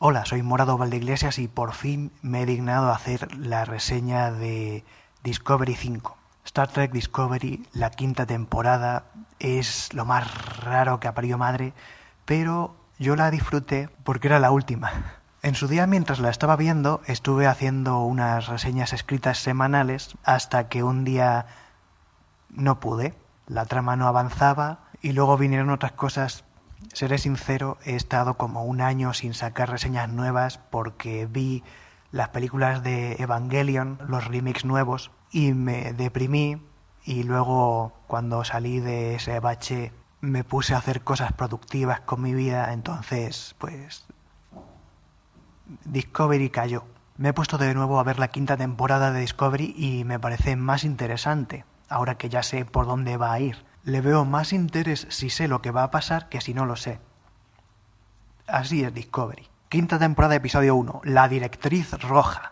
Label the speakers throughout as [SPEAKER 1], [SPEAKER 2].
[SPEAKER 1] Hola, soy Morado Valdeiglesias y por fin me he dignado a hacer la reseña de Discovery 5. Star Trek Discovery, la quinta temporada, es lo más raro que ha parido madre, pero yo la disfruté porque era la última. En su día, mientras la estaba viendo, estuve haciendo unas reseñas escritas semanales hasta que un día no pude. La trama no avanzaba y luego vinieron otras cosas. Seré sincero, he estado como un año sin sacar reseñas nuevas porque vi las películas de Evangelion, los remakes nuevos, y me deprimí y luego cuando salí de ese bache me puse a hacer cosas productivas con mi vida, entonces pues Discovery cayó. Me he puesto de nuevo a ver la quinta temporada de Discovery y me parece más interesante, ahora que ya sé por dónde va a ir. Le veo más interés si sé lo que va a pasar que si no lo sé. Así es Discovery. Quinta temporada, episodio 1. La directriz roja.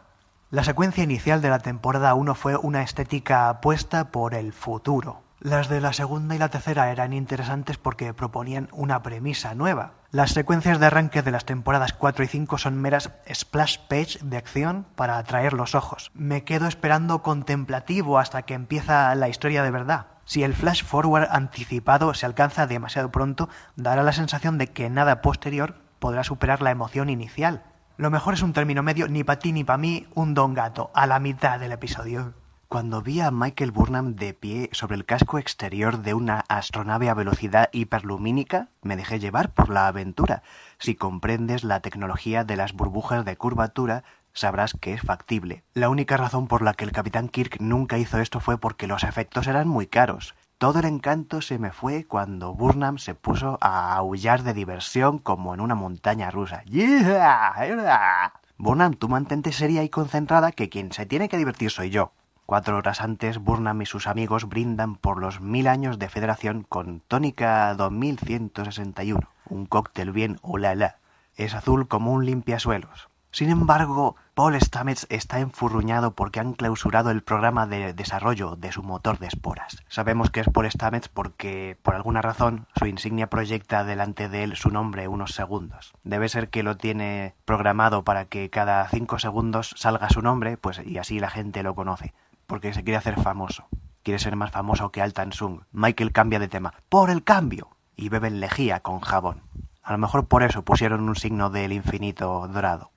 [SPEAKER 1] La secuencia inicial de la temporada 1 fue una estética apuesta por el futuro. Las de la segunda y la tercera eran interesantes porque proponían una premisa nueva. Las secuencias de arranque de las temporadas 4 y 5 son meras splash page de acción para atraer los ojos. Me quedo esperando contemplativo hasta que empieza la historia de verdad. Si el flash forward anticipado se alcanza demasiado pronto, dará la sensación de que nada posterior podrá superar la emoción inicial. Lo mejor es un término medio, ni para ti ni para mí, un don gato, a la mitad del episodio.
[SPEAKER 2] Cuando vi a Michael Burnham de pie sobre el casco exterior de una astronave a velocidad hiperlumínica, me dejé llevar por la aventura. Si comprendes la tecnología de las burbujas de curvatura, sabrás que es factible. La única razón por la que el Capitán Kirk nunca hizo esto fue porque los efectos eran muy caros. Todo el encanto se me fue cuando Burnham se puso a aullar de diversión como en una montaña rusa. ¡Yeah! Burnham, tú mantente seria y concentrada, que quien se tiene que divertir soy yo. 4 horas antes, Burnham y sus amigos brindan por los 1000 años de Federación con tónica 2161, un cóctel bien olala. Es azul como un limpiasuelos. Sin embargo, Paul Stamets está enfurruñado porque han clausurado el programa de desarrollo de su motor de esporas. Sabemos que es Paul Stamets porque, por alguna razón, su insignia proyecta delante de él su nombre unos segundos. Debe ser que lo tiene programado para que cada 5 segundos salga su nombre, pues y así la gente lo conoce. Porque se quiere hacer famoso. Quiere ser más famoso que Altan Sung. Michael cambia de tema. ¡Por el cambio! Y beben lejía con jabón. A lo mejor por eso pusieron un signo del infinito dorado.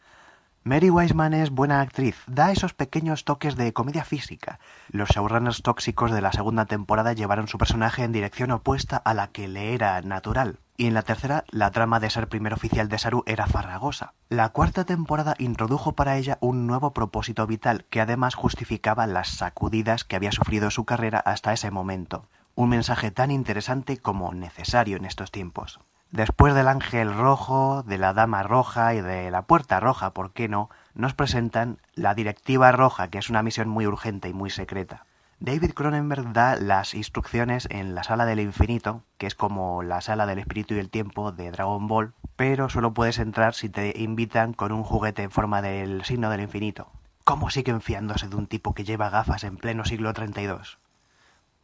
[SPEAKER 2] Mary Wiseman es buena actriz, da esos pequeños toques de comedia física. Los showrunners tóxicos de la segunda temporada llevaron su personaje en dirección opuesta a la que le era natural. Y en la tercera, la trama de ser primer oficial de Saru era farragosa. La cuarta temporada introdujo para ella un nuevo propósito vital que además justificaba las sacudidas que había sufrido su carrera hasta ese momento. Un mensaje tan interesante como necesario en estos tiempos. Después del ángel rojo, de la dama roja y de la puerta roja, ¿por qué no?, nos presentan la directiva roja, que es una misión muy urgente y muy secreta. David Cronenberg da las instrucciones en la sala del infinito, que es como la sala del espíritu y el tiempo de Dragon Ball, pero solo puedes entrar si te invitan con un juguete en forma del signo del infinito. ¿Cómo siguen fiándose de un tipo que lleva gafas en pleno siglo 32?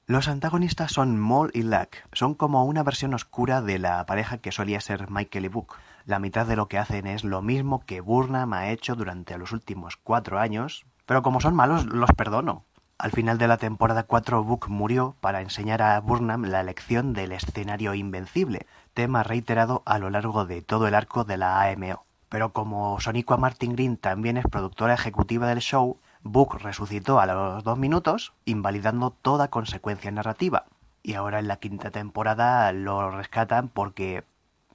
[SPEAKER 2] Los antagonistas son Maul y Lack. Son como una versión oscura de la pareja que solía ser Michael y Book. La mitad de lo que hacen es lo mismo que Burnham ha hecho durante los últimos 4 años, pero como son malos, los perdono. Al final de la temporada 4, Book murió para enseñar a Burnham la lección del escenario invencible, tema reiterado a lo largo de todo el arco de la AMO. Pero como Sonequa Martin Green también es productora ejecutiva del show, Book resucitó a los 2 minutos, invalidando toda consecuencia narrativa. Y ahora en la quinta temporada lo rescatan porque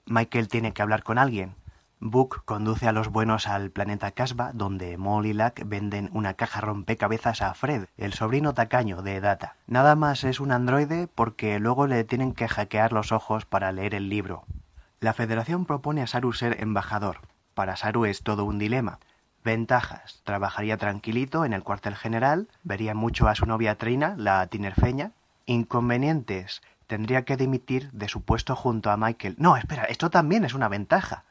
[SPEAKER 2] Michael tiene que hablar con alguien. Book conduce a los buenos al planeta Casbah, donde Maul y Lack venden una caja rompecabezas a Fred, el sobrino tacaño de Data. Nada más es un androide porque luego le tienen que hackear los ojos para leer el libro. La Federación propone a Saru ser embajador. Para Saru es todo un dilema. Ventajas: trabajaría tranquilito en el cuartel general, vería mucho a su novia Trina, la tinerfeña. Inconvenientes: tendría que dimitir de su puesto junto a Michael. No, espera, esto también es una ventaja.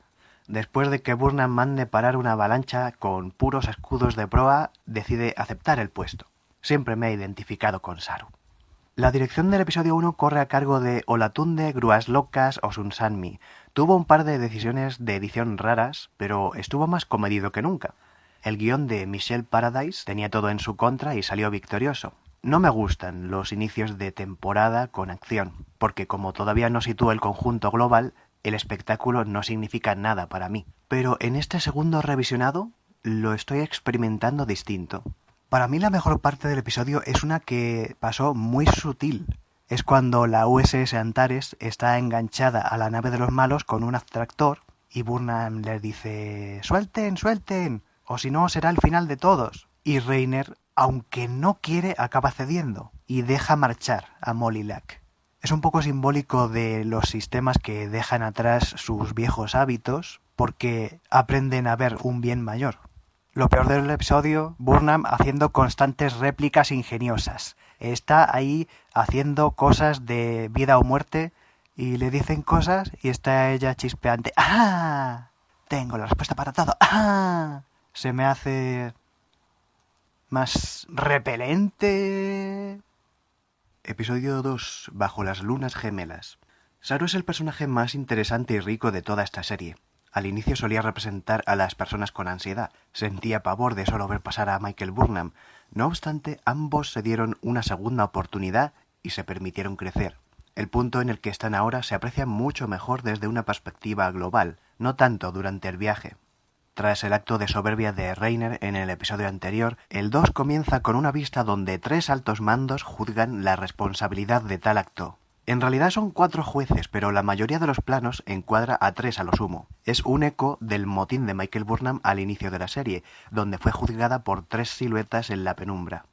[SPEAKER 2] Después de que Burnham mande parar una avalancha con puros escudos de proa, decide aceptar el puesto. Siempre me he identificado con Saru. La dirección del episodio 1 corre a cargo de Olatunde Gruaslocas Osunsanmi. Tuvo un par de decisiones de edición raras, pero estuvo más comedido que nunca. El guión de Michelle Paradise tenía todo en su contra y salió victorioso. No me gustan los inicios de temporada con acción, porque como todavía no sitúa el conjunto global, el espectáculo no significa nada para mí. Pero en este segundo revisionado lo estoy experimentando distinto. Para mí la mejor parte del episodio es una que pasó muy sutil. Es cuando la USS Antares está enganchada a la nave de los malos con un abstractor y Burnham les dice «¡Suelten, suelten! O si no será el final de todos». Y Reiner, aunque no quiere, acaba cediendo y deja marchar a Molilac. Es un poco simbólico de los sistemas que dejan atrás sus viejos hábitos porque aprenden a ver un bien mayor. Lo peor del episodio, Burnham haciendo constantes réplicas ingeniosas. Está ahí haciendo cosas de vida o muerte y le dicen cosas y está ella chispeante. ¡Ah! Tengo la respuesta para todo. ¡Ah! Se me hace más repelente. Episodio 2. Bajo las lunas gemelas. Saru es el personaje más interesante y rico de toda esta serie. Al inicio solía representar a las personas con ansiedad. Sentía pavor de solo ver pasar a Michael Burnham. No obstante, ambos se dieron una segunda oportunidad y se permitieron crecer. El punto en el que están ahora se aprecia mucho mejor desde una perspectiva global, no tanto durante el viaje. Tras el acto de soberbia de Reiner en el episodio anterior, el 2 comienza con una vista donde 3 altos mandos juzgan la responsabilidad de tal acto. En realidad son 4 jueces, pero la mayoría de los planos encuadra a 3 a lo sumo. Es un eco del motín de Michael Burnham al inicio de la serie, donde fue juzgada por 3 siluetas en la penumbra.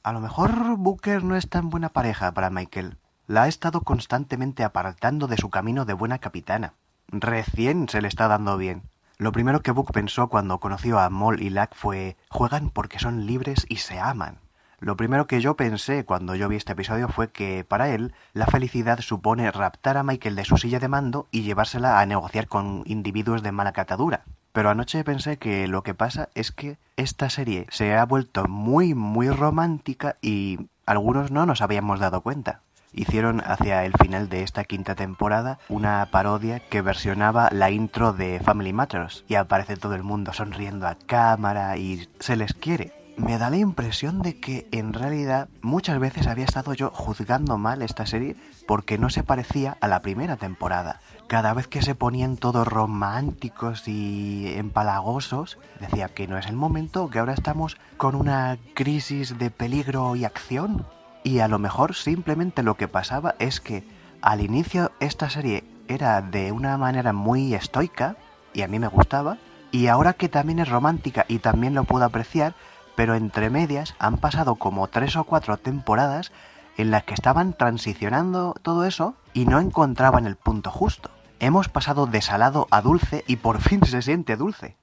[SPEAKER 2] A lo mejor Booker no es tan buena pareja para Michael. La ha estado constantemente apartando de su camino de buena capitana. Recién se le está dando bien. Lo primero que Book pensó cuando conoció a Mol y Lack fue «juegan porque son libres y se aman». Lo primero que yo pensé cuando yo vi este episodio fue que, para él, la felicidad supone raptar a Michael de su silla de mando y llevársela a negociar con individuos de mala catadura. Pero anoche pensé que lo que pasa es que esta serie se ha vuelto muy romántica y algunos no nos habíamos dado cuenta. Hicieron hacia el final de esta quinta temporada una parodia que versionaba la intro de Family Matters y aparece todo el mundo sonriendo a cámara y se les quiere. Me da la impresión de que en realidad muchas veces había estado yo juzgando mal esta serie porque no se parecía a la primera temporada. Cada vez que se ponían todos románticos y empalagosos, decía que no es el momento, que ahora estamos con una crisis de peligro y acción. Y a lo mejor simplemente lo que pasaba es que al inicio esta serie era de una manera muy estoica y a mí me gustaba, y ahora que también es romántica y también lo puedo apreciar, pero entre medias han pasado como 3 o 4 temporadas en las que estaban transicionando todo eso y no encontraban el punto justo. Hemos pasado de salado a dulce y por fin se siente dulce.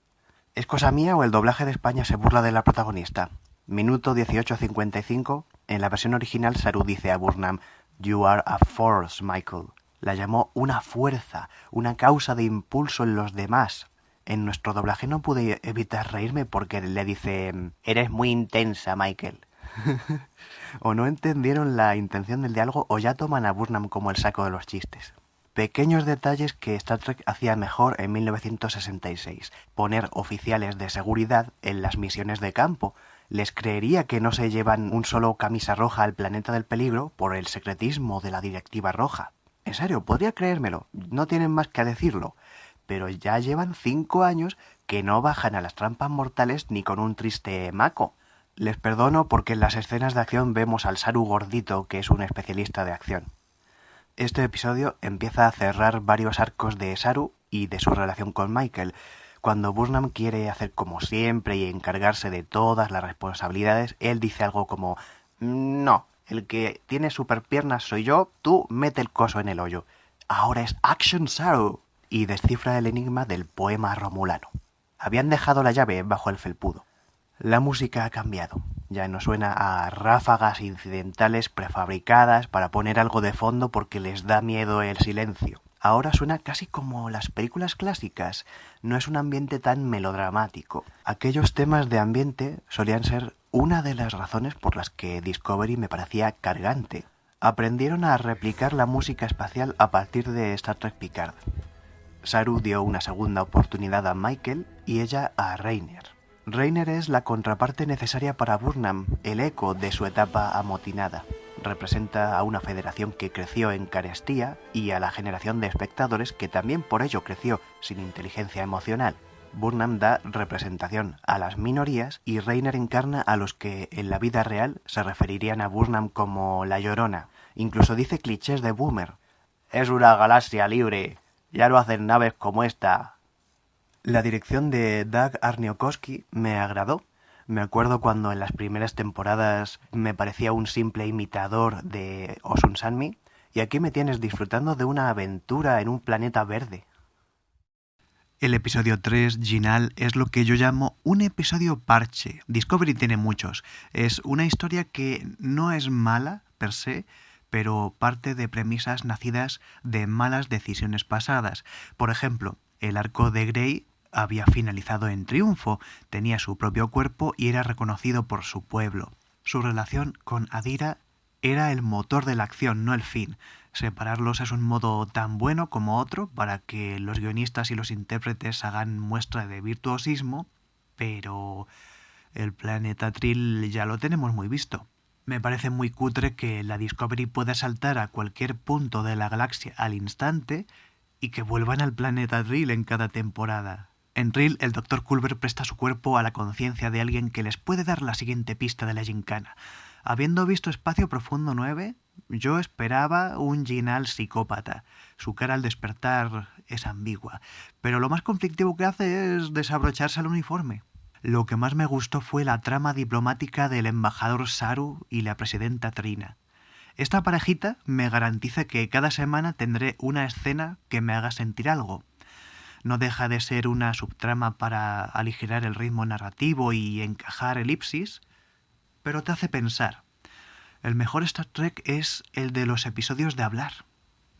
[SPEAKER 2] ¿Es cosa mía o el doblaje de España se burla de la protagonista? Minuto 18:55, en la versión original Saru dice a Burnham «You are a force, Michael». La llamó una fuerza, una causa de impulso en los demás. En nuestro doblaje no pude evitar reírme porque le dice «Eres muy intensa, Michael». O no entendieron la intención del diálogo o ya toman a Burnham como el saco de los chistes. Pequeños detalles que Star Trek hacía mejor en 1966. Poner oficiales de seguridad en las misiones de campo. Les creería que no se llevan un solo camisa roja al planeta del peligro por el secretismo de la directiva roja. En serio, podría creérmelo, no tienen más que decirlo. Pero ya llevan 5 años que no bajan a las trampas mortales ni con un triste maco. Les perdono porque en las escenas de acción vemos al Saru gordito, que es un especialista de acción. Este episodio empieza a cerrar varios arcos de Saru y de su relación con Michael. Cuando Burnham quiere hacer como siempre y encargarse de todas las responsabilidades, él dice algo como «No, el que tiene superpiernas soy yo, tú mete el coso en el hoyo. Ahora es Action Saru». Y descifra el enigma del poema romulano. Habían dejado la llave bajo el felpudo. La música ha cambiado. Ya no suena a ráfagas incidentales prefabricadas para poner algo de fondo porque les da miedo el silencio. Ahora suena casi como las películas clásicas. No es un ambiente tan melodramático. Aquellos temas de ambiente solían ser una de las razones por las que Discovery me parecía cargante. aprendieron a replicar la música espacial a partir de Star Trek Picard. Saru dio una segunda oportunidad a Michael y ella a Rainer. Rainer es la contraparte necesaria para Burnham, el eco de su etapa amotinada. Representa a una federación que creció en carestía y a la generación de espectadores que también por ello creció sin inteligencia emocional. Burnham da representación a las minorías y Rainer encarna a los que en la vida real se referirían a Burnham como la Llorona. Incluso dice clichés de boomer. Es una galaxia libre, ya no hacen naves como esta. La dirección de Doug Arniokoski me agradó. Me acuerdo cuando en las primeras temporadas me parecía un simple imitador de Osun Sanmi, y aquí me tienes disfrutando de una aventura en un planeta verde.
[SPEAKER 1] El episodio 3, Ginal, es lo que yo llamo un episodio parche. Discovery tiene muchos. Es una historia que no es mala, per se, pero parte de premisas nacidas de malas decisiones pasadas. Por ejemplo, el arco de Grey había finalizado en triunfo, tenía su propio cuerpo y era reconocido por su pueblo. Su relación con Adira era el motor de la acción, no el fin. Separarlos es un modo tan bueno como otro para que los guionistas y los intérpretes hagan muestra de virtuosismo, pero el planeta Trill ya lo tenemos muy visto. Me parece muy cutre que la Discovery pueda saltar a cualquier punto de la galaxia al instante y que vuelvan al planeta Trill en cada temporada. En Trill, el Dr. Culber presta su cuerpo a la conciencia de alguien que les puede dar la siguiente pista de la gincana. Habiendo visto Espacio Profundo 9, yo esperaba un Ginal psicópata. Su cara al despertar es ambigua, pero lo más conflictivo que hace es desabrocharse el uniforme. Lo que más me gustó fue la trama diplomática del embajador Saru y la presidenta Trina. Esta parejita me garantiza que cada semana tendré una escena que me haga sentir algo. No deja de ser una subtrama para aligerar el ritmo narrativo y encajar elipsis, pero te hace pensar. El mejor Star Trek es el de los episodios de hablar.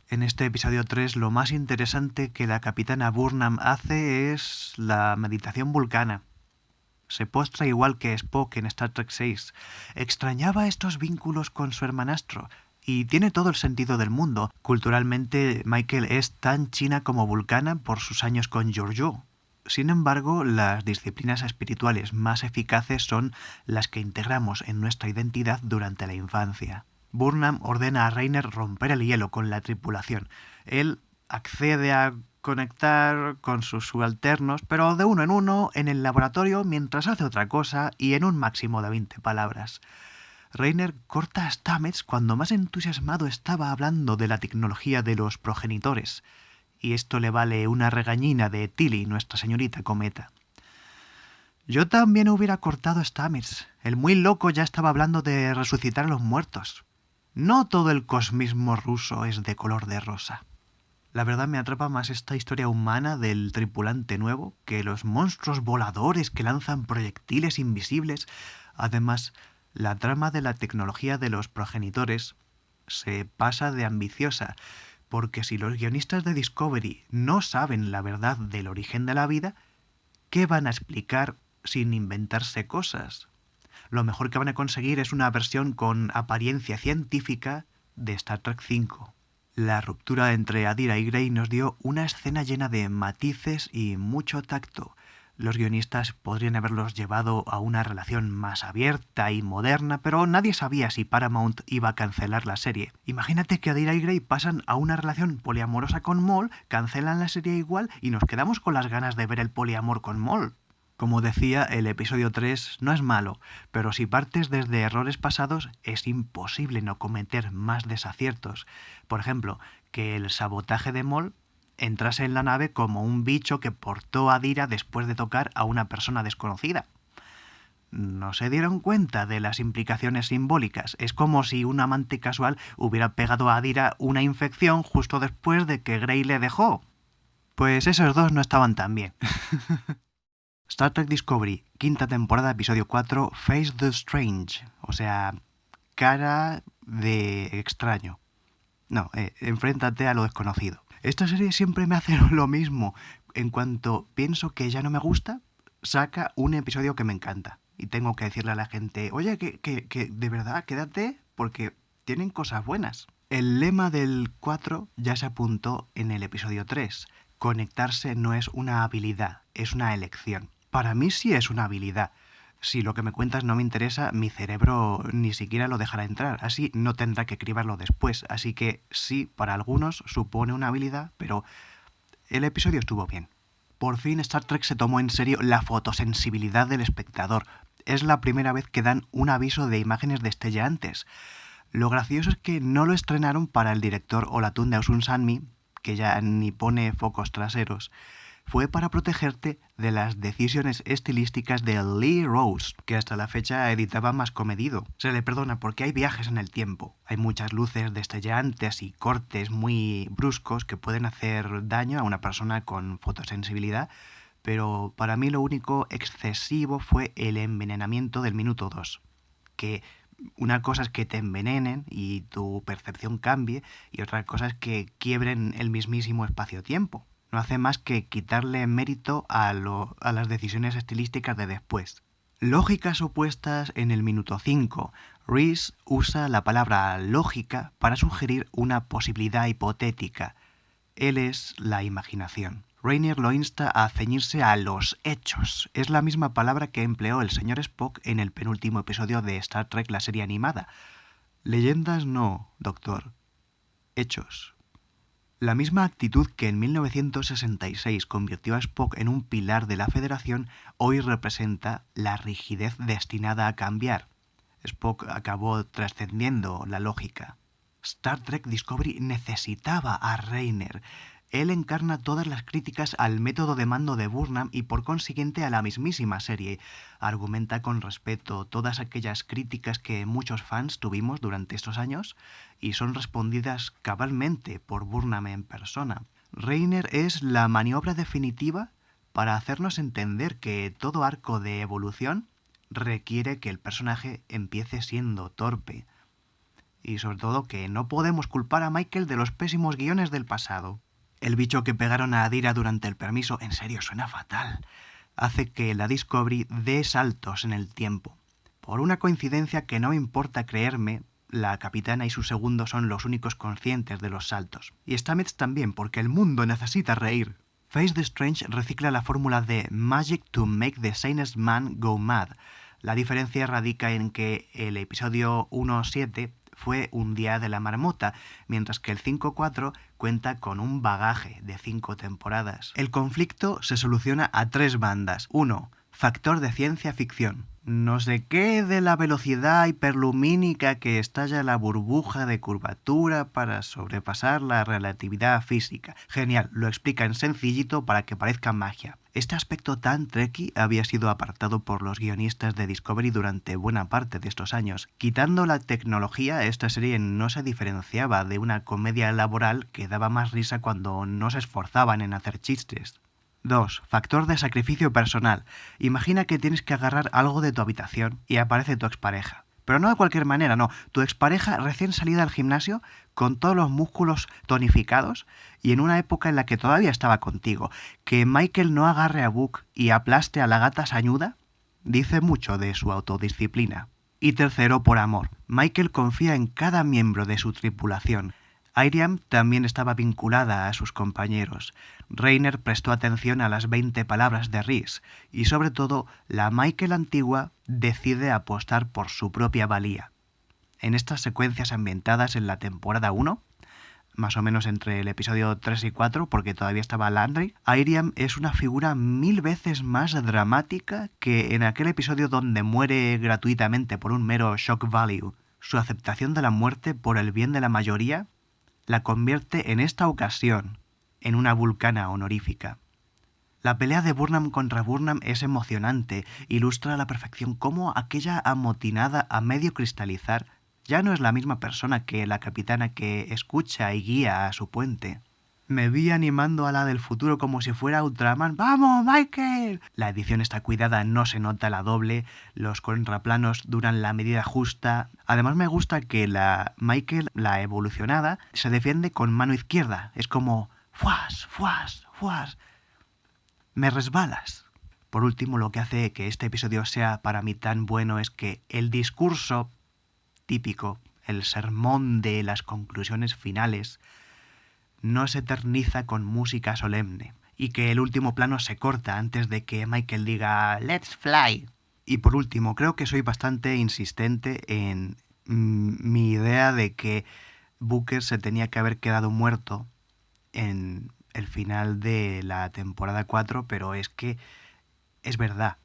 [SPEAKER 1] En este episodio 3 lo más interesante que la capitana Burnham hace es la meditación vulcana. Se postra igual que Spock en Star Trek VI. Extrañaba estos vínculos con su hermanastro. Y tiene todo el sentido del mundo. Culturalmente, Michael es tan china como vulcana por sus años con Georgiou. Sin embargo, las disciplinas espirituales más eficaces son las que integramos en nuestra identidad durante la infancia. Burnham ordena a Rainer romper el hielo con la tripulación. Él accede a conectar con sus subalternos, pero de uno en uno, en el laboratorio, mientras hace otra cosa y en un máximo de 20 palabras. Rainer corta a Stamets cuando más entusiasmado estaba hablando de la tecnología de los progenitores, y esto le vale una regañina de Tilly, nuestra señorita cometa. Yo también hubiera cortado a Stamets. El muy loco ya estaba hablando de resucitar a los muertos. No todo el cosmismo ruso es de color de rosa. La verdad me atrapa más esta historia humana del tripulante nuevo que los monstruos voladores que lanzan proyectiles invisibles. Además, la trama de la tecnología de los progenitores se pasa de ambiciosa, porque si los guionistas de Discovery no saben la verdad del origen de la vida, ¿qué van a explicar sin inventarse cosas? Lo mejor que van a conseguir es una versión con apariencia científica de Star Trek V. La ruptura entre Adira y Grey nos dio una escena llena de matices y mucho tacto. Los guionistas podrían haberlos llevado a una relación más abierta y moderna, pero nadie sabía si Paramount iba a cancelar la serie. Imagínate que Adira y Grey pasan a una relación poliamorosa con Mol, cancelan la serie igual y nos quedamos con las ganas de ver el poliamor con Mol. Como decía, el episodio 3 no es malo, pero si partes desde errores pasados es imposible no cometer más desaciertos. Por ejemplo, que el sabotaje de Mol entrase en la nave como un bicho que portó a Adira después de tocar a una persona desconocida. No se dieron cuenta de las implicaciones simbólicas. Es como si un amante casual hubiera pegado a Adira una infección justo después de que Grey le dejó. Pues esos dos no estaban tan bien. Star Trek Discovery, quinta temporada, episodio 4, Face the Strange, o sea, cara de extraño. No, enfréntate a lo desconocido. Esta serie siempre me hace lo mismo. En cuanto pienso que ya no me gusta, saca un episodio que me encanta. Y tengo que decirle a la gente, oye, que de verdad, quédate, porque
[SPEAKER 2] tienen cosas buenas. El lema del 4 ya se apuntó en el episodio 3. Conectarse no es una habilidad, es una elección. Para mí sí es una habilidad. Si lo que me cuentas no me interesa, mi cerebro ni siquiera lo dejará entrar, así no tendrá que cribarlo después. Así que sí, para algunos supone una habilidad, pero el episodio estuvo bien. Por fin Star Trek se tomó en serio la fotosensibilidad del espectador. Es la primera vez que dan un aviso de imágenes destellantes. Lo gracioso es que no lo estrenaron para el director Olatun de Aung Sanmi, que ya ni pone focos traseros. Fue para protegerte de las decisiones estilísticas de Lee Rose, que hasta la fecha editaba más comedido. Se le perdona porque hay viajes en el tiempo. Hay muchas luces destellantes y cortes muy bruscos que pueden hacer daño a una persona con fotosensibilidad, pero para mí lo único excesivo fue el envenenamiento del minuto 2, que una cosa es que te envenenen y tu percepción cambie, y otra cosa es que quiebren el mismísimo espacio-tiempo. No hace más que quitarle mérito a las decisiones estilísticas de después. Lógicas opuestas en el minuto 5. Rhys usa la palabra lógica para sugerir una posibilidad hipotética. Él es la imaginación. Rainier lo insta a ceñirse a los hechos. Es la misma palabra que empleó el señor Spock en el penúltimo episodio de Star Trek, la serie animada. Leyendas no, doctor. Hechos. La misma actitud que en 1966 convirtió a Spock en un pilar de la Federación, hoy representa la rigidez destinada a cambiar. Spock acabó trascendiendo la lógica. Star Trek Discovery necesitaba a Rainier. Él encarna todas las críticas al método de mando de Burnham y por consiguiente a la mismísima serie. Argumenta con respeto todas aquellas críticas que muchos fans tuvimos durante estos años y son respondidas cabalmente por Burnham en persona. Rainier es la maniobra definitiva para hacernos entender que todo arco de evolución requiere que el personaje empiece siendo torpe. Y sobre todo que no podemos culpar a Michael de los pésimos guiones del pasado. El bicho que pegaron a Adira durante el permiso, en serio, suena fatal. Hace que la Discovery dé saltos en el tiempo. Por una coincidencia que no me importa creerme, la capitana y su segundo son los únicos conscientes de los saltos. Y Stamets también, porque el mundo necesita reír. Face the Strange recicla la fórmula de Magic to make the sanest man go mad. La diferencia radica en que el episodio 1.7 fue un día de la marmota, mientras que el 5.4 cuenta con un bagaje de 5 temporadas. El conflicto se soluciona a 3 bandas. 1. Factor de ciencia ficción. No sé qué de la velocidad hiperlumínica que estalla la burbuja de curvatura para sobrepasar la relatividad física. Genial, lo explican sencillito para que parezca magia. Este aspecto tan trekkie había sido apartado por los guionistas de Discovery durante buena parte de estos años. Quitando la tecnología, esta serie no se diferenciaba de una comedia laboral que daba más risa cuando no se esforzaban en hacer chistes. 2. Factor de sacrificio personal. Imagina que tienes que agarrar algo de tu habitación y aparece tu expareja. Pero no de cualquier manera, no. Tu expareja recién salida al gimnasio, con todos los músculos tonificados y en una época en la que todavía estaba contigo. Que Michael no agarre a Book y aplaste a la gata sañuda dice mucho de su autodisciplina. Y tercero, por amor. Michael confía en cada miembro de su tripulación. Airiam también estaba vinculada a sus compañeros. Rainier prestó atención a las 20 palabras de Rhys y sobre todo la Michael antigua decide apostar por su propia valía. En estas secuencias ambientadas en la temporada 1, más o menos entre el episodio 3 y 4, porque todavía estaba Landry, Airiam es una figura 1000 veces más dramática que en aquel episodio donde muere gratuitamente por un mero shock value. Su aceptación de la muerte por el bien de la mayoría la convierte en esta ocasión en una vulcana honorífica. La pelea de Burnham contra Burnham es emocionante, ilustra a la perfección cómo aquella amotinada a medio cristalizar ya no es la misma persona que la capitana que escucha y guía a su puente. Me vi animando a la del futuro como si fuera Ultraman. ¡Vamos, Michael! La edición está cuidada, no se nota la doble, los contraplanos duran la medida justa. Además me gusta que la Michael, la evolucionada, se defiende con mano izquierda. Es como ¡fuas, fuas, fuas! Me resbalas. Por último, lo que hace que este episodio sea para mí tan bueno es que el discurso típico el sermón de las conclusiones finales, no se eterniza con música solemne y que el último plano se corta antes de que Michael diga "Let's fly". Y por último, creo que soy bastante insistente en mi idea de que Booker se tenía que haber quedado muerto en el final de la temporada 4, pero es que es verdad.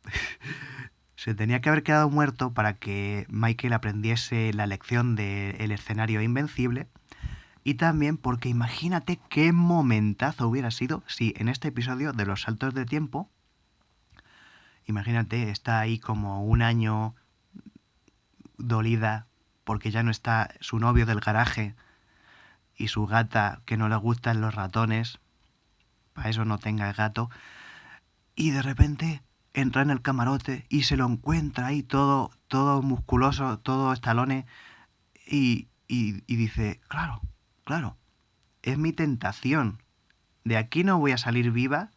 [SPEAKER 2] Se tenía que haber quedado muerto para que Michael aprendiese la lección del escenario invencible. Y también porque imagínate qué momentazo hubiera sido si en este episodio de los saltos de tiempo, imagínate, está ahí como un año dolida porque ya no está su novio del garaje y su gata que no le gustan los ratones, para eso no tenga el gato, y de repente entra en el camarote y se lo encuentra ahí todo musculoso, todo estalones, y dice, claro, es mi tentación. De aquí no voy a salir viva,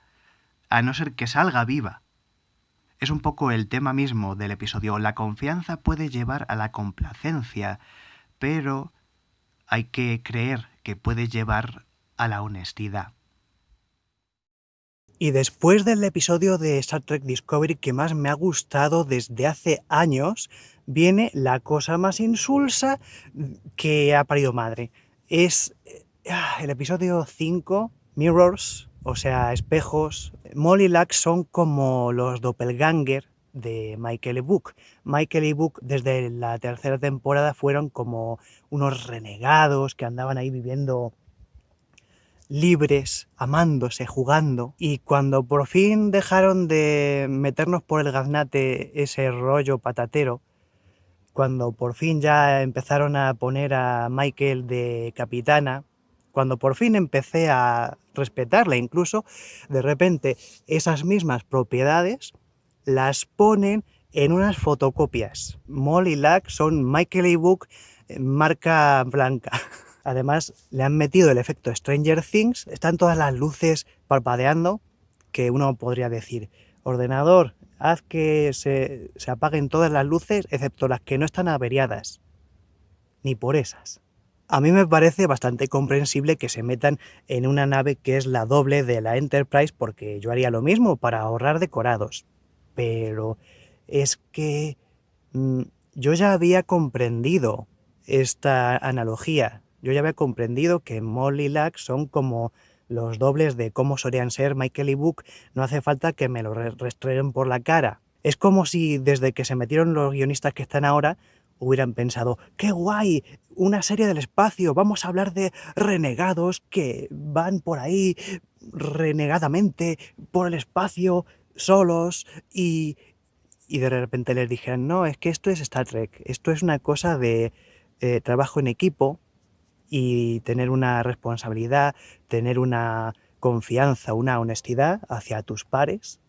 [SPEAKER 2] a no ser que salga viva. Es un poco el tema mismo del episodio. La confianza puede llevar a la complacencia, pero hay que creer que puede llevar a la honestidad.
[SPEAKER 1] Y después del episodio de Star Trek Discovery que más me ha gustado desde hace años, viene la cosa más insulsa que ha parido madre. Es el episodio 5, Mirrors, o sea, espejos. Molly y Lux son como los doppelganger de Michael y Book. Michael y Book desde la tercera temporada fueron como unos renegados que andaban ahí viviendo libres, amándose, jugando, y cuando por fin dejaron de meternos por el gaznate ese rollo patatero, cuando por fin ya empezaron a poner a Michael de capitana, cuando por fin empecé a respetarla incluso, de repente esas mismas propiedades las ponen en unas fotocopias. Molly y Lux son Michael y Book marca blanca. Además, le han metido el efecto Stranger Things, están todas las luces parpadeando, que uno podría decir, ordenador, haz que se apaguen todas las luces, excepto las que no están averiadas, ni por esas. A mí me parece bastante comprensible que se metan en una nave que es la doble de la Enterprise, porque yo haría lo mismo para ahorrar decorados. Pero es que yo ya había comprendido esta analogía. Yo ya había comprendido que Molly y Lux son como los dobles de cómo solían ser Michael y Book. No hace falta que me lo restreguen por la cara. Es como si desde que se metieron los guionistas que están ahora hubieran pensado, ¡qué guay! Una serie del espacio, vamos a hablar de renegados que van por ahí renegadamente por el espacio, solos, y de repente les dijeron, no, es que esto es Star Trek, esto es una cosa de trabajo en equipo y tener una responsabilidad, tener una confianza, una honestidad hacia tus pares.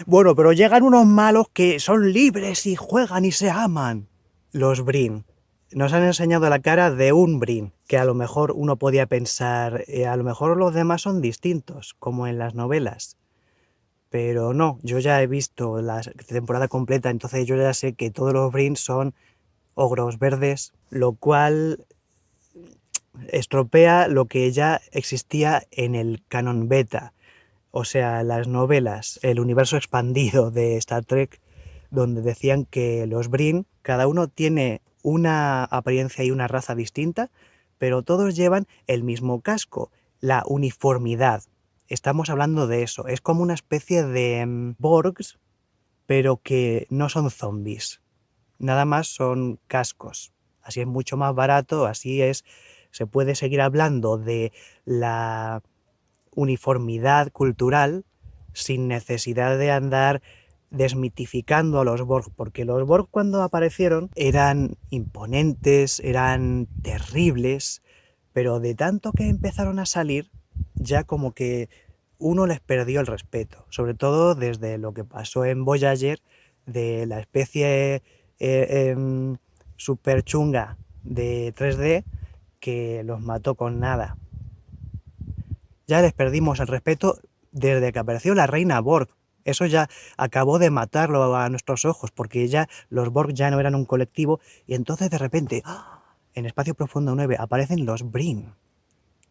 [SPEAKER 1] Bueno, pero llegan unos malos que son libres y juegan y se aman. Los Brin. Nos han enseñado la cara de un Brin, que a lo mejor uno podía pensar, a lo mejor los demás son distintos, como en las novelas. Pero no, yo ya he visto la temporada completa, entonces yo ya sé que todos los Brin son ogros verdes, lo cual estropea lo que ya existía en el canon beta, o sea, las novelas, el universo expandido de Star Trek, donde decían que los Brin, cada uno tiene una apariencia y una raza distinta, pero todos llevan el mismo casco, la uniformidad. Estamos hablando de eso, es como una especie de Borgs, pero que no son zombies. Nada más son cascos. Así es mucho más barato, así es, se puede seguir hablando de la uniformidad cultural sin necesidad de andar desmitificando a los Borg, porque los Borg cuando aparecieron eran imponentes, eran terribles, pero de tanto que empezaron a salir, ya como que uno les perdió el respeto, sobre todo desde lo que pasó en Voyager, de la especie super chunga de 3D que los mató con nada. Ya les perdimos el respeto desde que apareció la reina Borg. Eso ya acabó de matarlo a nuestros ojos, porque ya los Borg ya no eran un colectivo, y entonces de repente, ¡ah!, en Espacio Profundo 9 aparecen los Brin.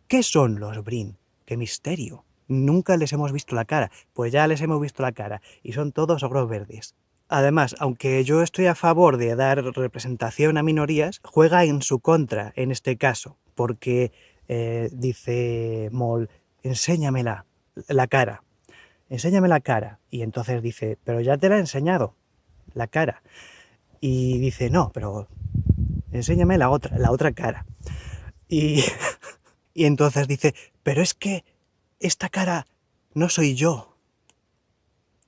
[SPEAKER 1] ¿Qué son los Brin? ¡Qué misterio! Nunca les hemos visto la cara. Pues ya les hemos visto la cara, y son todos ogros verdes. Además, aunque yo estoy a favor de dar representación a minorías, juega en su contra en este caso, porque dice Maul, enséñamela, la cara. Enséñame la cara. Y entonces dice, pero ya te la he enseñado, la cara. Y dice, no, pero enséñame la otra cara. Y, y entonces dice, pero es que esta cara no soy yo.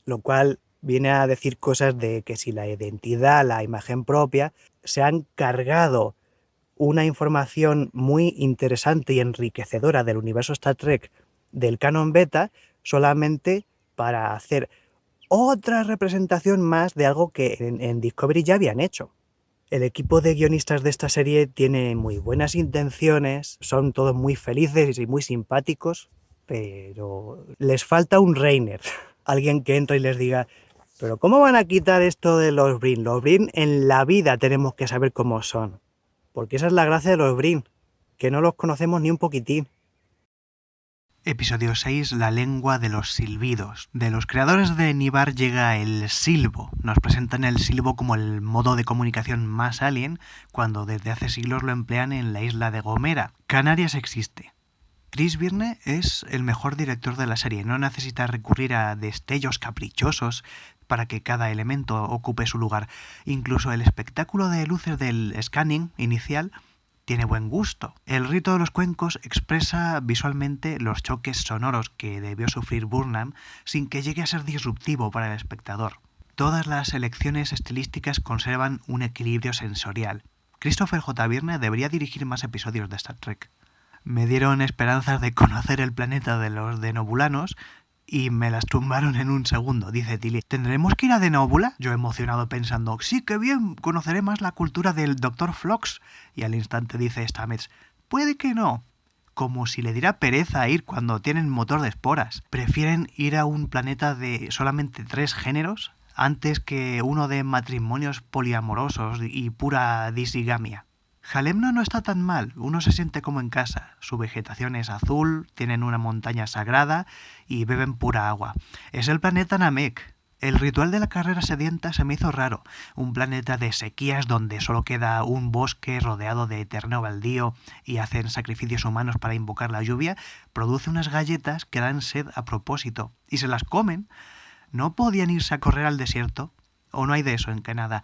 [SPEAKER 1] Lo cual viene a decir cosas de que si la identidad, la imagen propia, se han cargado una información muy interesante y enriquecedora del universo Star Trek del canon beta solamente para hacer otra representación más de algo que en Discovery ya habían hecho. El equipo de guionistas de esta serie tiene muy buenas intenciones, son todos muy felices y muy simpáticos, pero les falta un Reiner, alguien que entre y les diga, pero ¿cómo van a quitar esto de los Brin? Los Brin en la vida tenemos que saber cómo son, porque esa es la gracia de los Brin, que no los conocemos ni un poquitín.
[SPEAKER 2] Episodio 6, la lengua de los silbidos. De los creadores de Nibar llega el silbo. Nos presentan el silbo como el modo de comunicación más alien, cuando desde hace siglos lo emplean en la isla de Gomera. Canarias existe. Chris Byrne es el mejor director de la serie, no necesita recurrir a destellos caprichosos para que cada elemento ocupe su lugar. Incluso el espectáculo de luces del scanning inicial tiene buen gusto. El rito de los cuencos expresa visualmente los choques sonoros que debió sufrir Burnham sin que llegue a ser disruptivo para el espectador. Todas las elecciones estilísticas conservan un equilibrio sensorial. Christopher J. Byrne debería dirigir más episodios de Star Trek. Me dieron esperanzas de conocer el planeta de los denobulanos y me las tumbaron en un segundo, dice Tilly. ¿Tendremos que ir a Denóbula? Yo emocionado pensando, sí, qué bien, conoceré más la cultura del Dr. Phlox. Y al instante dice Stamets, puede que no. Como si le diera pereza ir cuando tienen motor de esporas. ¿Prefieren ir a un planeta de solamente 3 géneros antes que uno de matrimonios poliamorosos y pura disigamia? Jalemno no está tan mal, uno se siente como en casa. Su vegetación es azul, tienen una montaña sagrada y beben pura agua. Es el planeta Namek. El ritual de la carrera sedienta se me hizo raro. Un planeta de sequías donde solo queda un bosque rodeado de eterno baldío y hacen sacrificios humanos para invocar la lluvia, produce unas galletas que dan sed a propósito. Y se las comen. ¿No podían irse a correr al desierto? ¿O no hay de eso en Canadá?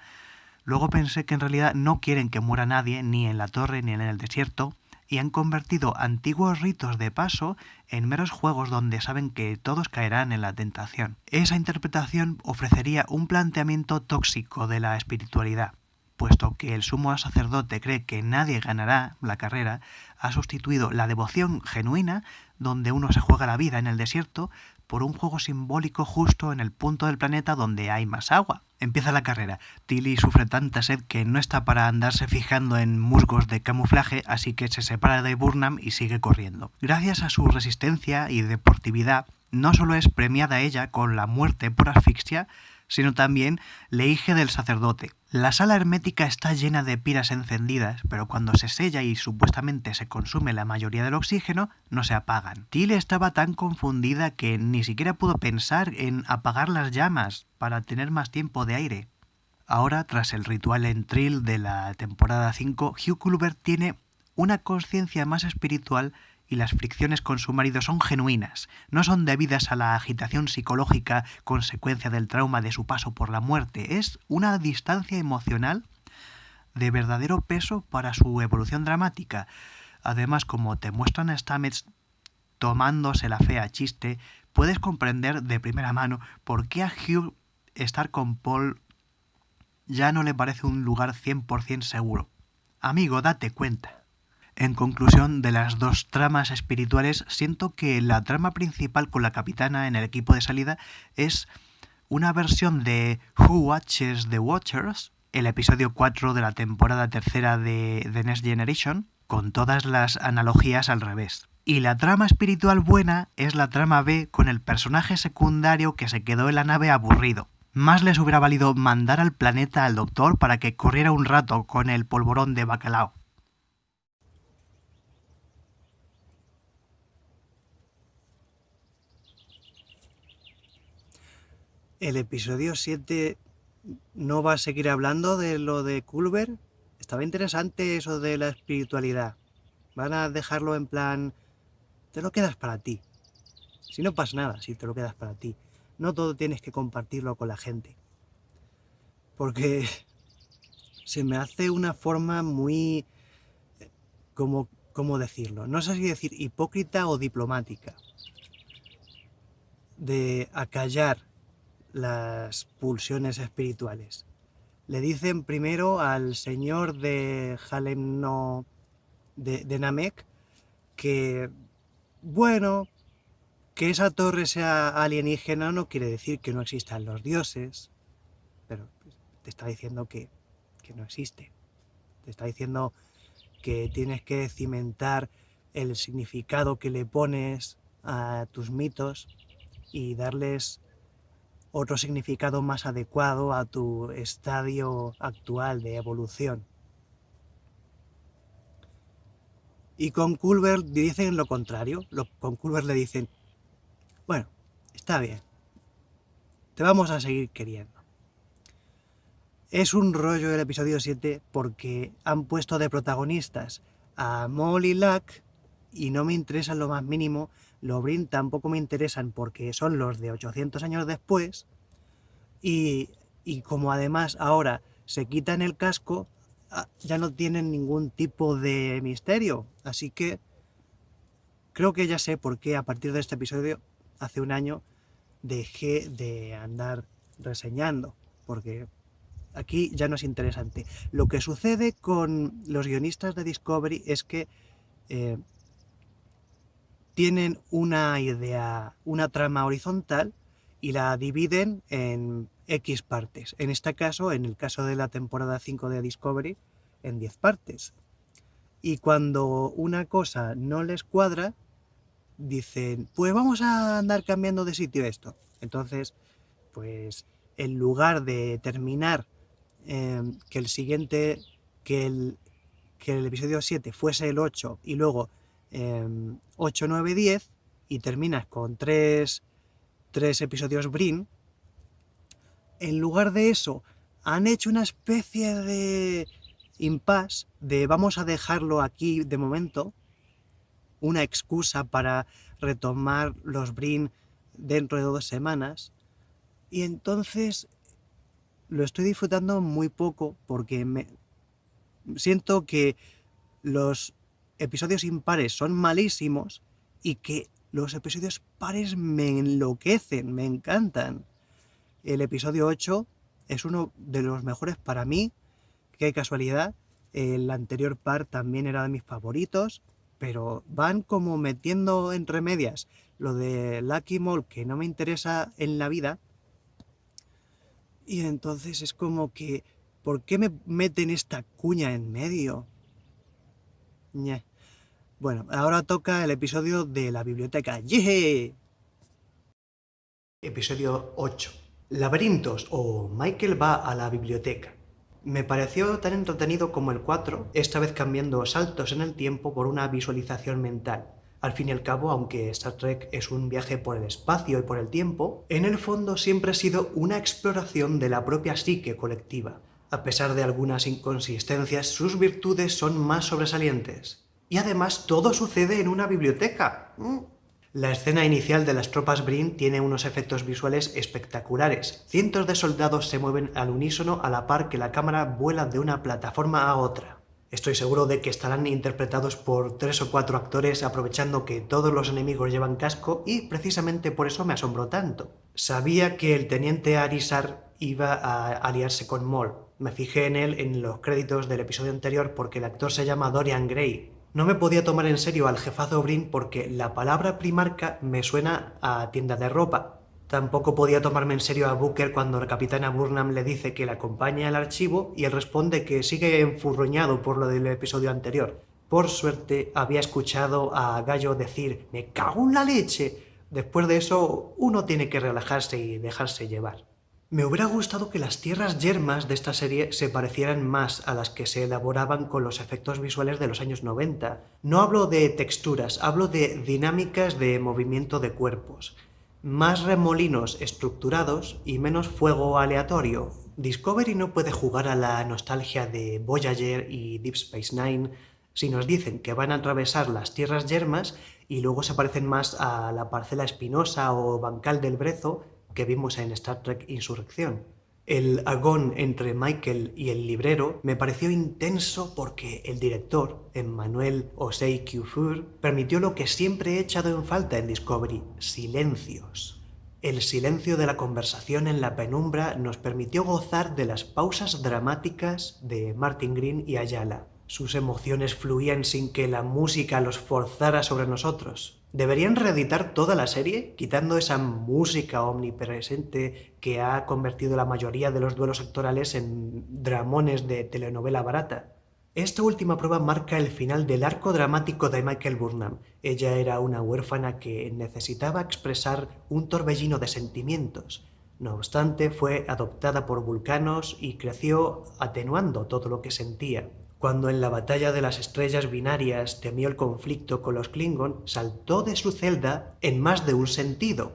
[SPEAKER 2] Luego pensé que en realidad no quieren que muera nadie, ni en la torre ni en el desierto, y han convertido antiguos ritos de paso en meros juegos donde saben que todos caerán en la tentación. Esa interpretación ofrecería un planteamiento tóxico de la espiritualidad, puesto que el sumo sacerdote cree que nadie ganará la carrera, ha sustituido la devoción genuina, donde uno se juega la vida en el desierto, por un juego simbólico justo en el punto del planeta donde hay más agua. Empieza la carrera. Tilly sufre tanta sed que no está para andarse fijando en musgos de camuflaje, así que se separa de Burnham y sigue corriendo. Gracias a su resistencia y deportividad, no solo es premiada ella con la muerte por asfixia, sino también le hige del sacerdote. La sala hermética está llena de piras encendidas, pero cuando se sella y supuestamente se consume la mayoría del oxígeno, no se apagan. Tilly estaba tan confundida que ni siquiera pudo pensar en apagar las llamas para tener más tiempo de aire. Ahora, tras el ritual en Trill de la temporada 5, Hugh Culber tiene una conciencia más espiritual y las fricciones con su marido son genuinas, no son debidas a la agitación psicológica consecuencia del trauma de su paso por la muerte. Es una distancia emocional de verdadero peso para su evolución dramática. Además, como te muestran a Stamets tomándose la fe a chiste, puedes comprender de primera mano por qué a Hugh estar con Paul ya no le parece un lugar 100% seguro. Amigo, date cuenta. En conclusión, de las dos tramas espirituales, siento que la trama principal con la capitana en el equipo de salida es una versión de Who Watches the Watchers, el episodio 4 de la temporada 3 de The Next Generation, con todas las analogías al revés. Y la trama espiritual buena es la trama B con el personaje secundario que se quedó en la nave aburrido. Más les hubiera valido mandar al planeta al doctor para que corriera un rato con el polvorón de bacalao.
[SPEAKER 1] ¿El episodio 7 no va a seguir hablando de lo de Culber? Estaba interesante eso de la espiritualidad. Van a dejarlo en plan, te lo quedas para ti. Si no pasa nada, si te lo quedas para ti. No todo tienes que compartirlo con la gente. Porque se me hace una forma muy, ¿cómo decirlo? No sé si decir hipócrita o diplomática. De acallar las pulsiones espirituales. Le dicen primero al señor de Halem de Namek que, bueno, que esa torre sea alienígena no quiere decir que no existan los dioses, pero te está diciendo que no existe. Te está diciendo que tienes que cimentar el significado que le pones a tus mitos y darles otro significado más adecuado a tu estadio actual de evolución. Y con Culber dicen lo contrario. Con Culber le dicen, bueno, está bien, te vamos a seguir queriendo. Es un rollo el episodio 7 porque han puesto de protagonistas a Maul y Lack y no me interesan lo más mínimo. Los Brin tampoco me interesan porque son los de 800 años después y como además ahora se quitan el casco, ya no tienen ningún tipo de misterio. Así que creo que ya sé por qué a partir de este episodio, hace un año, dejé de andar reseñando, porque aquí ya no es interesante. Lo que sucede con los guionistas de Discovery es que tienen una idea, una trama horizontal y la dividen en X partes. En este caso, en el caso de la temporada 5 de Discovery, en 10 partes. Y cuando una cosa no les cuadra, dicen, pues vamos a andar cambiando de sitio esto. Entonces, pues en lugar de terminar que el siguiente, que el episodio 7 fuese el 8 y luego 8, 9, 10 y terminas con 3 episodios Brin, en lugar de eso han hecho una especie de impasse de vamos a dejarlo aquí de momento, una excusa para retomar los Brin dentro de 2 semanas, y entonces lo estoy disfrutando muy poco porque siento que los episodios impares son malísimos y que los episodios pares me enloquecen, me encantan. El episodio 8 es uno de los mejores para mí, qué casualidad. El anterior par también era de mis favoritos, pero van como metiendo entre medias lo de Lucky Maul, que no me interesa en la vida, y entonces es como que, ¿por qué me meten esta cuña en medio? Ñe. Bueno, ahora toca el episodio de la biblioteca. ¡Yeah! Episodio 8. Laberintos o Michael va a la biblioteca. Me pareció tan entretenido como el 4, esta vez cambiando saltos en el tiempo por una visualización mental. Al fin y al cabo, aunque Star Trek es un viaje por el espacio y por el tiempo, en el fondo siempre ha sido una exploración de la propia psique colectiva. A pesar de algunas inconsistencias, sus virtudes son más sobresalientes. Y además todo sucede en una biblioteca. La escena inicial de las tropas Brin tiene unos efectos visuales espectaculares. Cientos de soldados se mueven al unísono a la par que la cámara vuela de una plataforma a otra. Estoy seguro de que estarán interpretados por 3 o 4 actores aprovechando que todos los enemigos llevan casco y precisamente por eso me asombró tanto. Sabía que el teniente Arisar iba a aliarse con Maul. Me fijé en él en los créditos del episodio anterior porque el actor se llama Dorian Gray. No me podía tomar en serio al jefazo Brin porque la palabra primarca me suena a tienda de ropa. Tampoco podía tomarme en serio a Booker cuando la capitana Burnham le dice que le acompaña al archivo y él responde que sigue enfurruñado por lo del episodio anterior. Por suerte había escuchado a Gallo decir «¡Me cago en la leche!». Después de eso, uno tiene que relajarse y dejarse llevar. Me hubiera gustado que las tierras yermas de esta serie se parecieran más a las que se elaboraban con los efectos visuales de los años 90. No hablo de texturas, hablo de dinámicas de movimiento de cuerpos. Más remolinos estructurados y menos fuego aleatorio. Discovery no puede jugar a la nostalgia de Voyager y Deep Space Nine si nos dicen que van a atravesar las tierras yermas y luego se parecen más a la parcela espinosa o bancal del Brezo que vimos en Star Trek Insurrección. El agón entre Michael y el librero me pareció intenso porque el director, Emmanuel Osei Kufur, permitió lo que siempre he echado en falta en Discovery: silencios. El silencio de la conversación en la penumbra nos permitió gozar de las pausas dramáticas de Martin Green y Ayala. Sus emociones fluían sin que la música los forzara sobre nosotros. ¿Deberían reeditar toda la serie, quitando esa música omnipresente que ha convertido la mayoría de los duelos actorales en dramones de telenovela barata? Esta última prueba marca el final del arco dramático de Michael Burnham. Ella era una huérfana que necesitaba expresar un torbellino de sentimientos. No obstante, fue adoptada por vulcanos y creció atenuando todo lo que sentía. Cuando en la batalla de las estrellas binarias temió el conflicto con los Klingon, saltó de su celda en más de un sentido.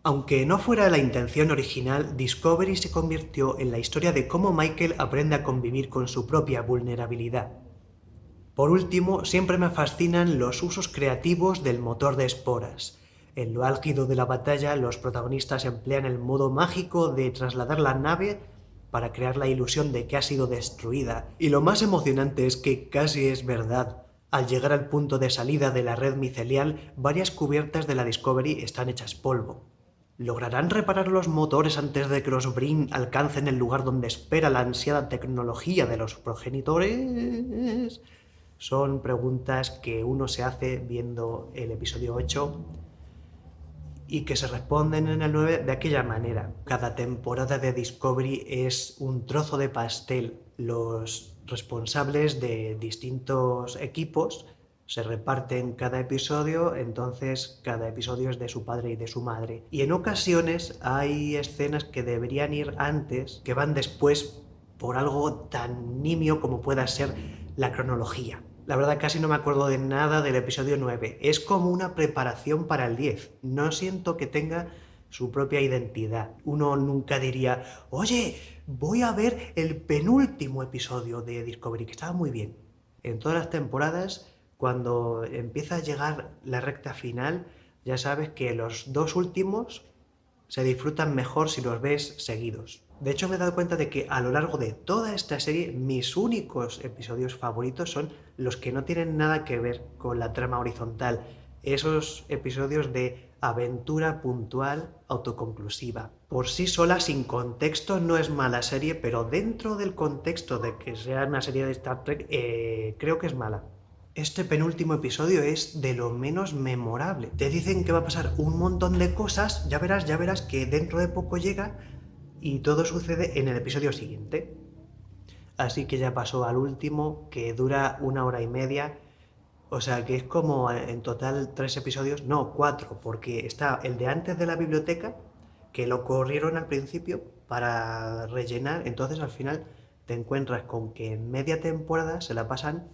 [SPEAKER 1] Aunque no fuera la intención original, Discovery se convirtió en la historia de cómo Michael aprende a convivir con su propia vulnerabilidad. Por último, siempre me fascinan los usos creativos del motor de esporas. En lo álgido de la batalla, los protagonistas emplean el modo mágico de trasladar la nave para crear la ilusión de que ha sido destruida. Y lo más emocionante es que casi es verdad. Al llegar al punto de salida de la red micelial, varias cubiertas de la Discovery están hechas polvo. ¿Lograrán reparar los motores antes de que los Brin alcancen el lugar donde espera la ansiada tecnología de los progenitores? Son preguntas que uno se hace viendo el episodio 8 y que se responden en el 9 de aquella manera. Cada temporada de Discovery es un trozo de pastel. Los responsables de distintos equipos se reparten cada episodio, entonces cada episodio es de su padre y de su madre. Y en ocasiones hay escenas que deberían ir antes, que van después por algo tan nimio como pueda ser la cronología. La verdad casi no me acuerdo de nada del episodio 9. Es como una preparación para el 10. No siento que tenga su propia identidad. Uno nunca diría, oye, voy a ver el penúltimo episodio de Discovery, que estaba muy bien. En todas las temporadas, cuando empieza a llegar la recta final, ya sabes que los dos últimos se disfrutan mejor si los ves seguidos. De hecho, me he dado cuenta de que a lo largo de toda esta serie, mis únicos episodios favoritos son los que no tienen nada que ver con la trama horizontal. Esos episodios de aventura puntual, autoconclusiva. Por sí sola, sin contexto, no es mala serie, pero dentro del contexto de que sea una serie de Star Trek, creo que es mala. Este penúltimo episodio es de lo menos memorable. Te dicen que va a pasar un montón de cosas, ya verás que dentro de poco llega y todo sucede en el episodio siguiente. Así que ya pasó al último, que dura 1 hora y media. O sea que es como en total 3 episodios, no, 4, porque está el de antes de la biblioteca, que lo corrieron al principio para rellenar. Entonces al final te encuentras con que en media temporada se la pasan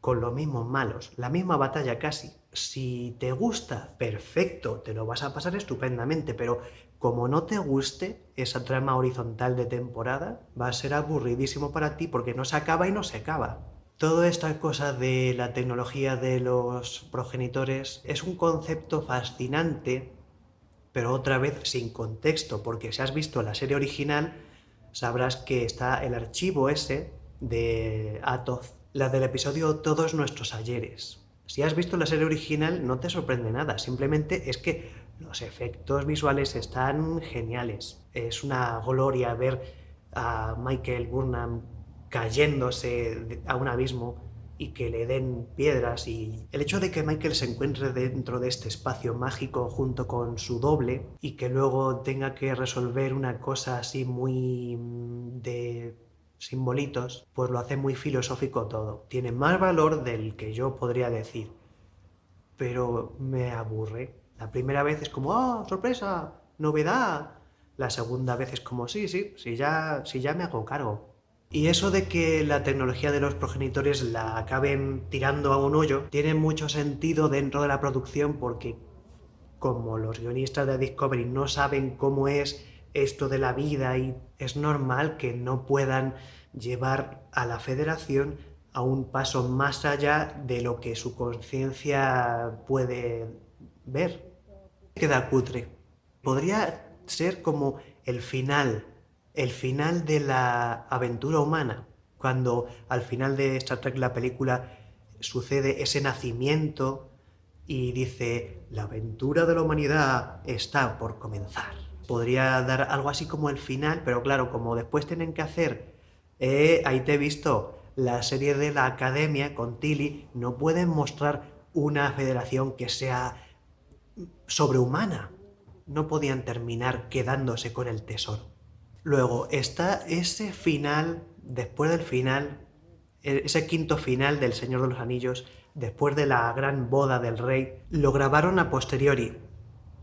[SPEAKER 1] con los mismos malos, la misma batalla casi. Si te gusta, perfecto, te lo vas a pasar estupendamente, pero como no te guste esa trama horizontal de temporada, va a ser aburridísimo para ti porque no se acaba y no se acaba. Toda esta cosa de la tecnología de los progenitores es un concepto fascinante, pero otra vez sin contexto, porque si has visto la serie original, sabrás que está el archivo ese de Atoz, la del episodio Todos nuestros ayeres. Si has visto la serie original no te sorprende nada, simplemente es que los efectos visuales están geniales. Es una gloria ver a Michael Burnham cayéndose a un abismo y que le den piedras, y el hecho de que Michael se encuentre dentro de este espacio mágico junto con su doble y que luego tenga que resolver una cosa así muy de simbolitos, pues lo hace muy filosófico todo. Tiene más valor del que yo podría decir, pero me aburre. La primera vez es como, ¡oh, sorpresa! ¡Novedad! La segunda vez es como, sí, si ya me hago cargo. Y eso de que la tecnología de los progenitores la acaben tirando a un hoyo tiene mucho sentido dentro de la producción porque como los guionistas de Discovery no saben cómo es esto de la vida y es normal que no puedan llevar a la Federación a un paso más allá de lo que su conciencia puede ver. Queda cutre. Podría ser como el final de la aventura humana, cuando al final de Star Trek la película sucede ese nacimiento y dice, la aventura de la humanidad está por comenzar. Podría dar algo así como el final, pero claro, como después tienen que hacer, ahí te he visto, la serie de la Academia con Tilly, no pueden mostrar una federación que sea sobrehumana. No podían terminar quedándose con el tesoro. Luego está ese final, después del final, ese quinto final del Señor de los Anillos, después de la gran boda del rey, lo grabaron a posteriori.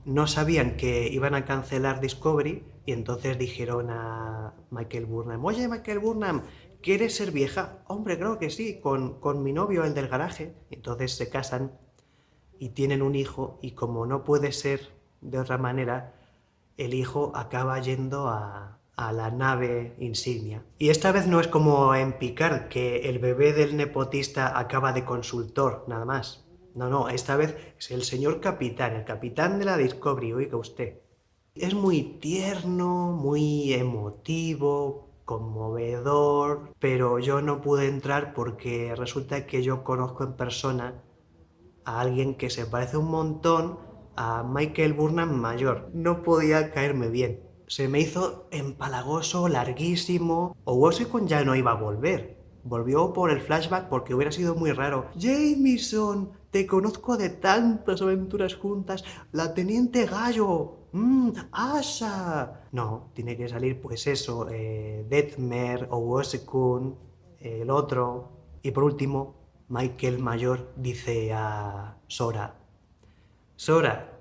[SPEAKER 1] No sabían que iban a cancelar Discovery y entonces dijeron a Michael Burnham, oye Michael Burnham, ¿quieres ser vieja? Hombre, creo que sí, con mi novio, el del garaje. Entonces se casan y tienen un hijo y como no puede ser de otra manera, el hijo acaba yendo a la nave insignia. Y esta vez no es como en Picard, que el bebé del nepotista acaba de consultor, nada más. No, esta vez es el señor capitán, el capitán de la Discovery, oiga usted. Es muy tierno, muy emotivo, conmovedor, pero yo no pude entrar porque resulta que yo conozco en persona a alguien que se parece un montón a Michael Burnham mayor. No podía caerme bien. Se me hizo empalagoso, larguísimo. Owosekun ya no iba a volver. Volvió por el flashback porque hubiera sido muy raro. Jameson, te conozco de tantas aventuras juntas. La Teniente Gallo. Asha. No, tiene que salir pues eso. Detmer, Owosekun, el otro. Y por último, Michael mayor dice a Sora, Sora,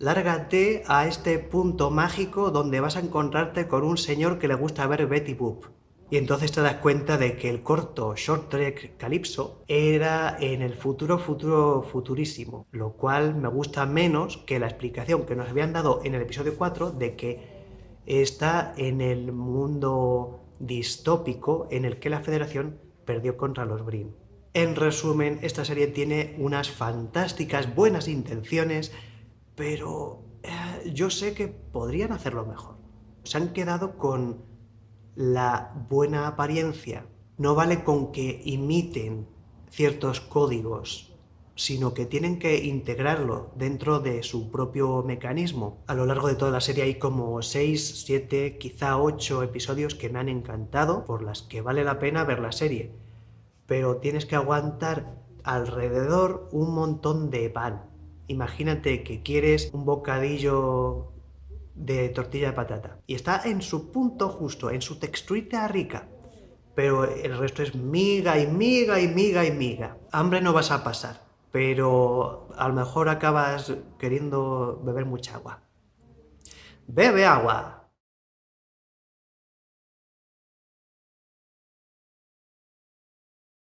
[SPEAKER 1] lárgate a este punto mágico donde vas a encontrarte con un señor que le gusta ver Betty Boop. Y entonces te das cuenta de que el corto Short Trek Calypso era en el futurísimo, lo cual me gusta menos que la explicación que nos habían dado en el episodio 4 de que está en el mundo distópico en el que la Federación perdió contra los Brim. En resumen, esta serie tiene unas fantásticas buenas intenciones, pero yo sé que podrían hacerlo mejor. Se han quedado con la buena apariencia. No vale con que imiten ciertos códigos, sino que tienen que integrarlo dentro de su propio mecanismo. A lo largo de toda la serie hay como 6, 7, quizá 8 episodios que me han encantado, por las que vale la pena ver la serie. Pero tienes que aguantar alrededor un montón de pan. Imagínate que quieres un bocadillo de tortilla de patata y está en su punto justo, en su texturita rica, pero el resto es miga y miga y miga y miga. Hambre no vas a pasar, pero a lo mejor acabas queriendo beber mucha agua. ¡Bebe agua!